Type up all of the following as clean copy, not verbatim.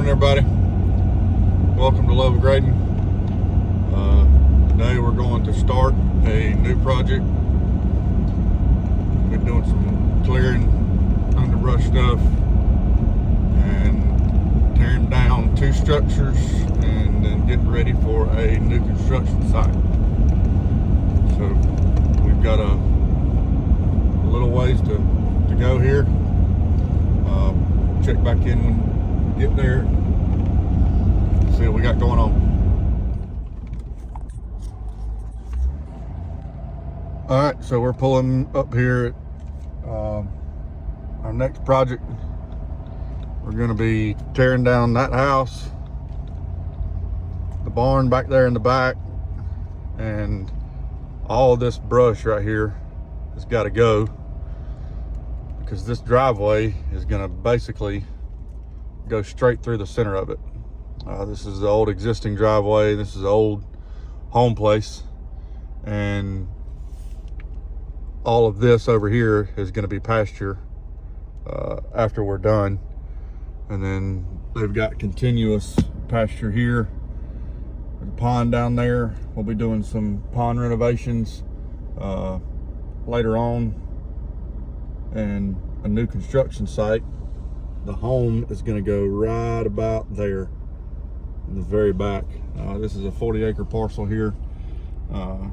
morning, everybody. Welcome to Love Grading. Today we're going to start a new project. We're doing some clearing, underbrush stuff, and tearing down two structures, and then getting ready for a new construction site. So we've got a little ways to go here. Check back in when we get there. See what we got going on. All right, so we're pulling up here at our next project. We're going to be tearing down that house, the barn back there in the back, and all of this brush right here has got to go, because this driveway is going to basically go straight through the center of it. This is the old existing driveway. This is the old home place, and all of this over here is going to be pasture after we're done. And then they've got continuous pasture here. There's a pond down there. We'll be doing some pond renovations later on, and a new construction site. The home is going to go right about there in the very back. This is a 40-acre parcel here. We're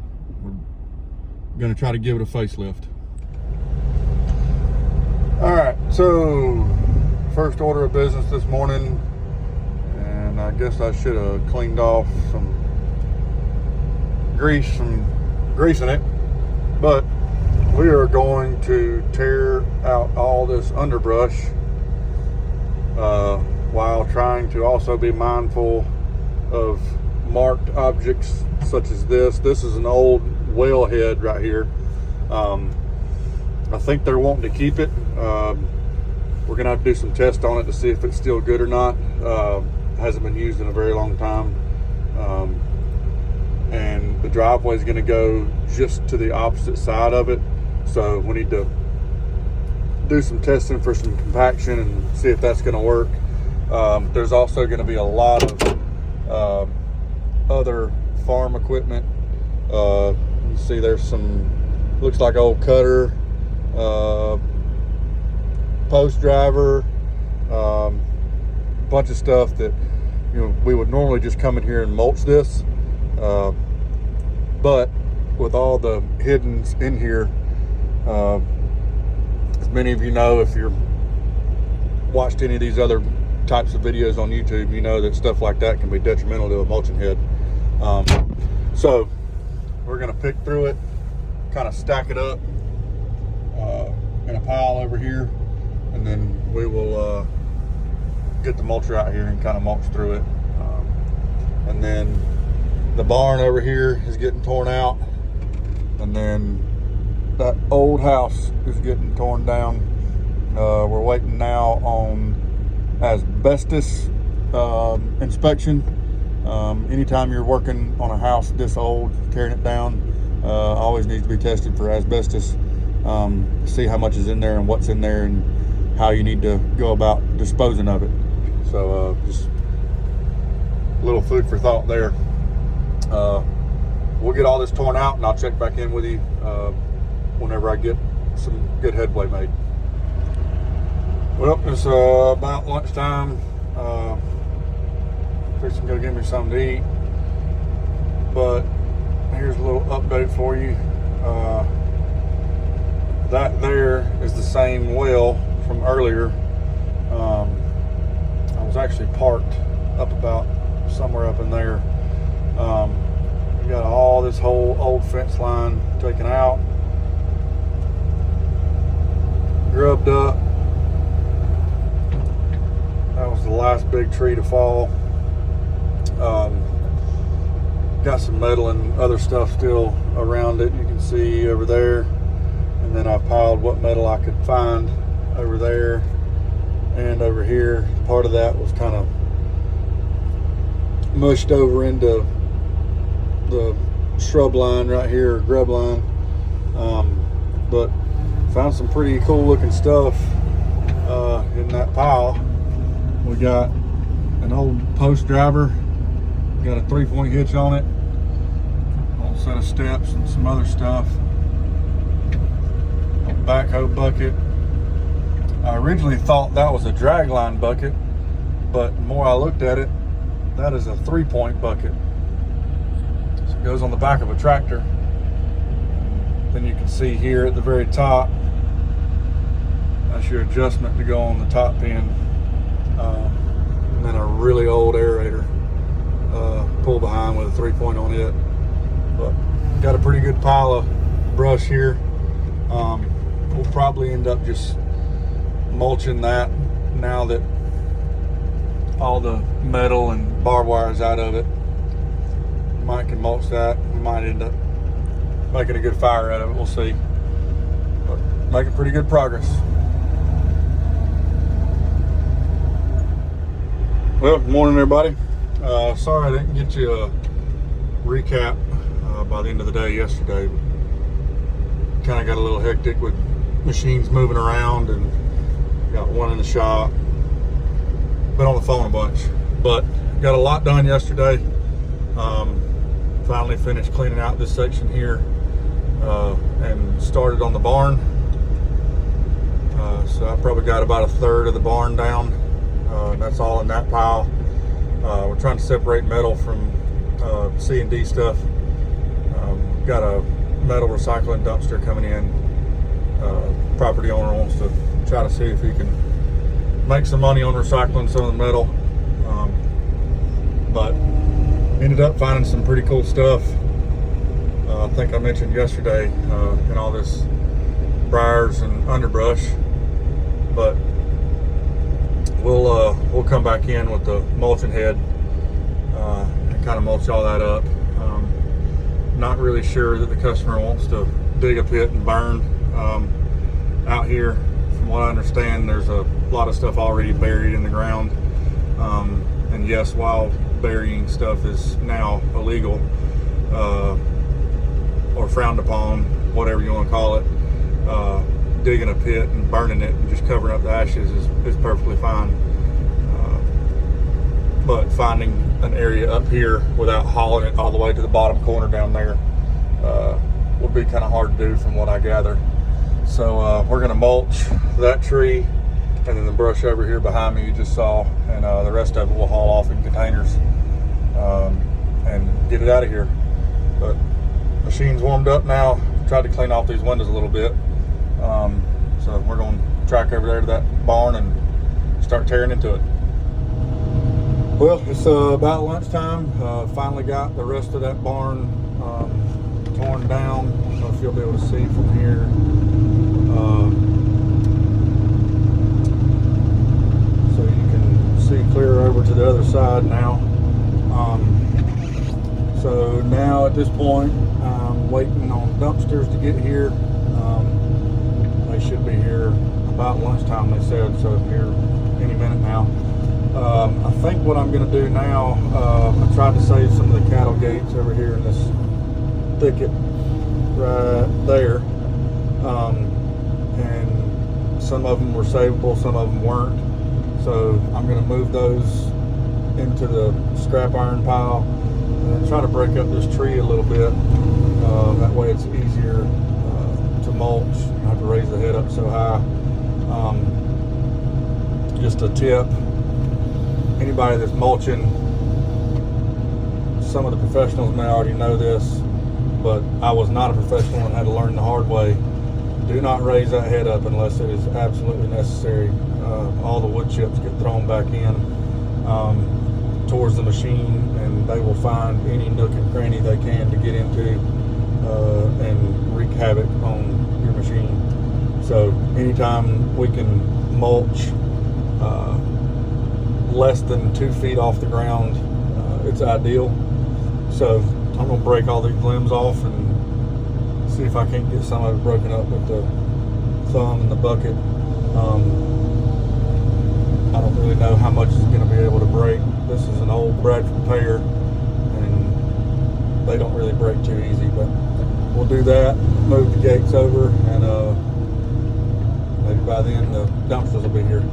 going to try to give it a facelift. All right, so first order of business this morning, and I guess I should have cleaned off some grease from greasing it, but we are going to tear out all this underbrush while trying to also be mindful of marked objects such as this. This is an old wellhead right here. I think they're wanting to keep it. We're gonna have to do some tests on it to see if it's still good or not. Hasn't been used in a very long time. And the driveway is gonna go just to the opposite side of it. So we need to do some testing for some compaction and see if that's gonna work. There's also gonna be a lot of other farm equipment. You see there's some, looks like old cutter, post driver, bunch of stuff that, you know, we would normally just come in here and mulch this, but with all the hiddens in here, as many of you know, if you're watched any of these other types of videos on YouTube, you know that stuff like that can be detrimental to a mulching head. So we're gonna pick through it, kind of stack it up in a pile over here, and then we will get the mulcher out here and kind of mulch through it. And then the barn over here is getting torn out, and then that old house is getting torn down. We're waiting now on asbestos inspection. Anytime you're working on a house this old, tearing it down, always needs to be tested for asbestos. See how much is in there and what's in there and how you need to go about disposing of it. So just a little food for thought there. We'll get all this torn out, and I'll check back in with you whenever I get some good headway made. Well, it's about lunchtime. Fixing to go get me something to eat, but here's a little update for you. That there is the same well from earlier. I was actually parked up about somewhere up in there. We got all this whole old fence line taken out, grubbed up. That was the last big tree to fall. Got some metal and other stuff still around it, you can see over there. And then I piled what metal I could find over there and over here. Part of that was kind of mushed over into the shrub line right here, or grub line. But found some pretty cool looking stuff in that pile. We got an old post driver, got a 3-point hitch on it, old set of steps and some other stuff. A backhoe bucket. I originally thought that was a dragline bucket, but the more I looked at it, that is a 3-point bucket. So it goes on the back of a tractor. Then you can see here at the very top, that's your adjustment to go on the top pin. And then a really old aerator pull behind with a 3-point on it. But got a pretty good pile of brush here. We'll probably end up just mulching that now that all the metal and barbed wire is out of it. Might can mulch that. We might end up making a good fire out of it. We'll see. But making pretty good progress. Well, good morning, everybody. Sorry I didn't get you a recap by the end of the day yesterday. Kind of got a little hectic with machines moving around and got one in the shop. Been on the phone a bunch, but got a lot done yesterday. Finally finished cleaning out this section here and started on the barn. So I probably got about 1/3 of the barn down. That's all in that pile. We're trying to separate metal from C&D stuff. Got a metal recycling dumpster coming in. Property owner wants to try to see if he can make some money on recycling some of the metal. But ended up finding some pretty cool stuff. I think I mentioned yesterday in all this briars and underbrush, but we'll come back in with the mulching head and kind of mulch all that up. Not really sure that the customer wants to dig a pit and burn out here. From what I understand, there's a lot of stuff already buried in the ground. And yes, while burying stuff is now illegal or frowned upon, whatever you want to call it, digging a pit and burning it and just covering up the ashes is perfectly fine. But finding an area up here without hauling it all the way to the bottom corner down there would be kind of hard to do from what I gather. So we're going to mulch that tree and then the brush over here behind me you just saw, and the rest of it we'll haul off in containers and get it out of here. But machine's warmed up now. Tried to clean off these windows a little bit. So we're going to track over there to that barn and start tearing into it. Well, it's about lunchtime. Finally got the rest of that barn torn down. I don't know if you'll be able to see from here. So you can see clear over to the other side now. So now at this point, I'm waiting on dumpsters to get here. They should be here about lunchtime, they said, so here any minute now. I think what I'm going to do now, I tried to save some of the cattle gates over here in this thicket right there, and some of them were savable, some of them weren't. So I'm going to move those into the scrap iron pile and try to break up this tree a little bit. That way it's easier to mulch. You don't have to raise the head up so high. Just a tip. Anybody that's mulching, some of the professionals may already know this, but I was not a professional and had to learn the hard way. Do not raise that head up unless it is absolutely necessary. All the wood chips get thrown back in towards the machine, and they will find any nook and cranny they can to get into and wreak havoc on your machine. So anytime we can mulch less than 2 feet off the ground, it's ideal. So I'm gonna break all these limbs off and see if I can't get some of it broken up with the thumb and the bucket. I don't really know how much is gonna be able to break. This is an old Bradford pear and they don't really break too easy, but we'll do that, move the gates over, and maybe by then the dumpsters will be here.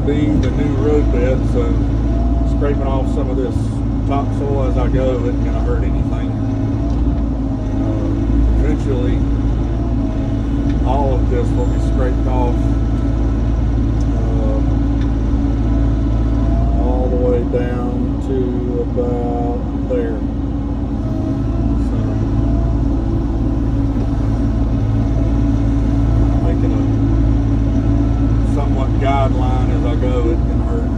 be the new road bed, so scraping off some of this topsoil as I go isn't going to hurt anything. Eventually, all of this will be scraped off all the way down to about there. So, making a somewhat guideline as I go, it can hurt.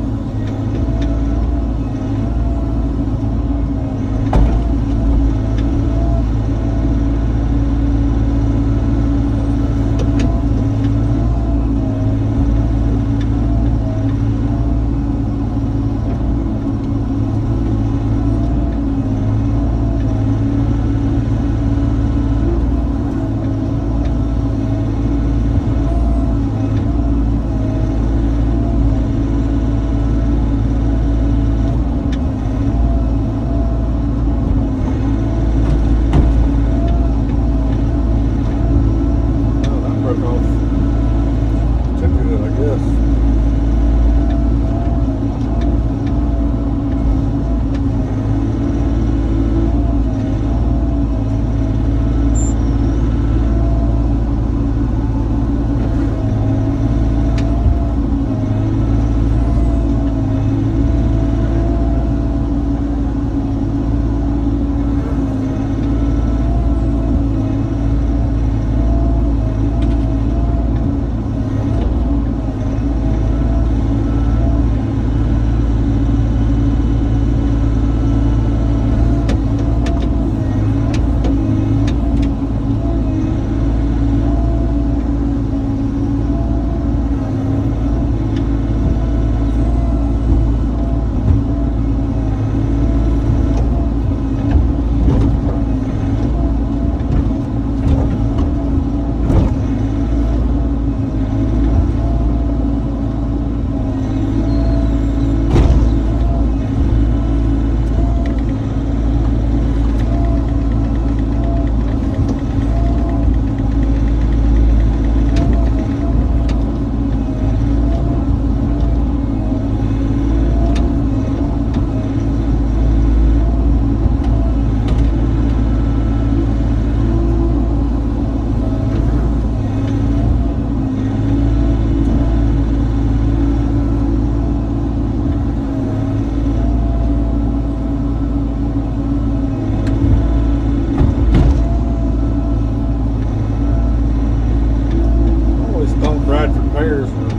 Repairs were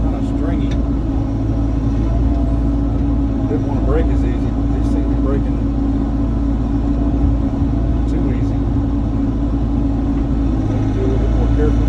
kind of stringy. Didn't want to break as easy, but they seem to be breaking too easy. Have to be a little bit more careful.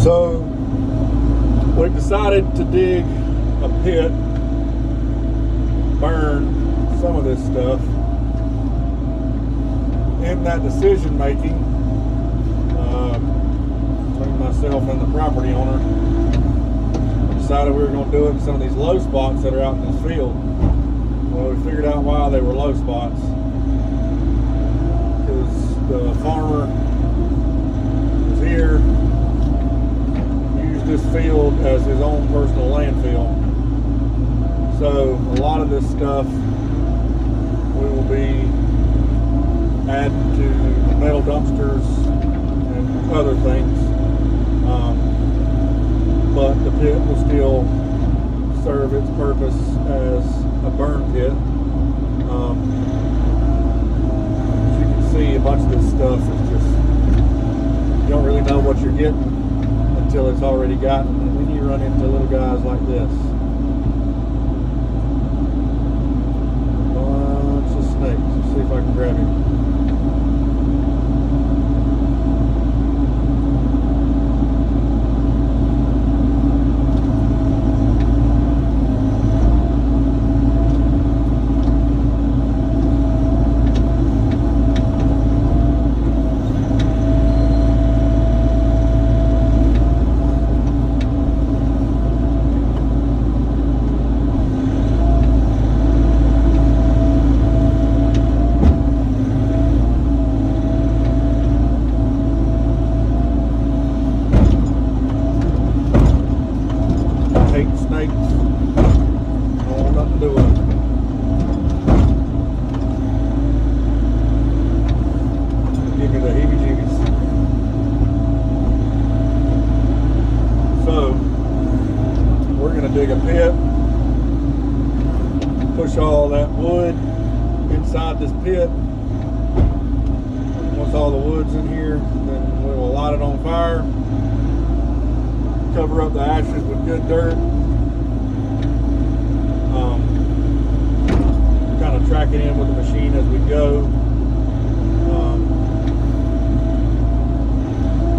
So we decided to dig a pit, burn some of this stuff. In that decision making, between myself and the property owner, we decided we were going to do it in some of these low spots that are out in this field. Well, we figured out why they were low spots. Because the farmer was here, used this field as his own personal landfill. So a lot of this stuff we will be adding to metal dumpsters and other things. But the pit will still serve its purpose as a burn pit. As you can see, a bunch of this stuff is just, you don't really know what you're getting until it's already gotten. And then you you run into little guys like this. Bunch of snakes. Let's see if I can grab him. Hate snakes. Don't want nothing to do with them. Give me the heebie-jeebies. So, we're going to dig a pit, push all that wood inside this pit. Once all the wood's in here, then we will light it on fire. Cover up the ashes with good dirt. Kind of track it in with the machine as we go.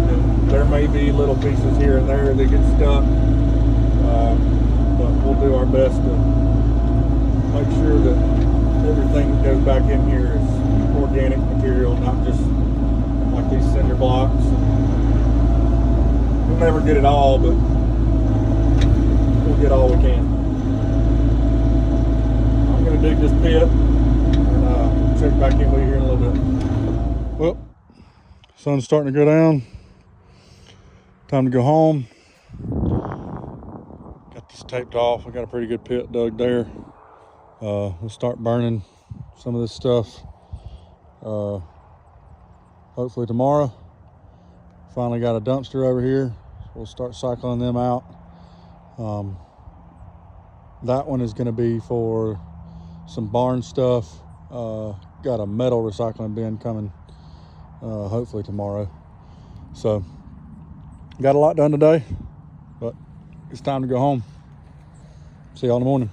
And there may be little pieces here and there that get stuck, but we'll do our best to make sure that everything that goes back in here is organic material, not just like these cinder blocks. We'll never get it all, but we'll get all we can. I'm going to dig this pit and check back in with you here in a little bit. Well, sun's starting to go down. Time to go home. Got this taped off. I got a pretty good pit dug there. We'll start burning some of this stuff hopefully tomorrow. Finally got a dumpster over here. We'll start cycling them out. That one is going to be for some barn stuff. Got a metal recycling bin coming hopefully tomorrow. So got a lot done today, but it's time to go home. See y'all in the morning.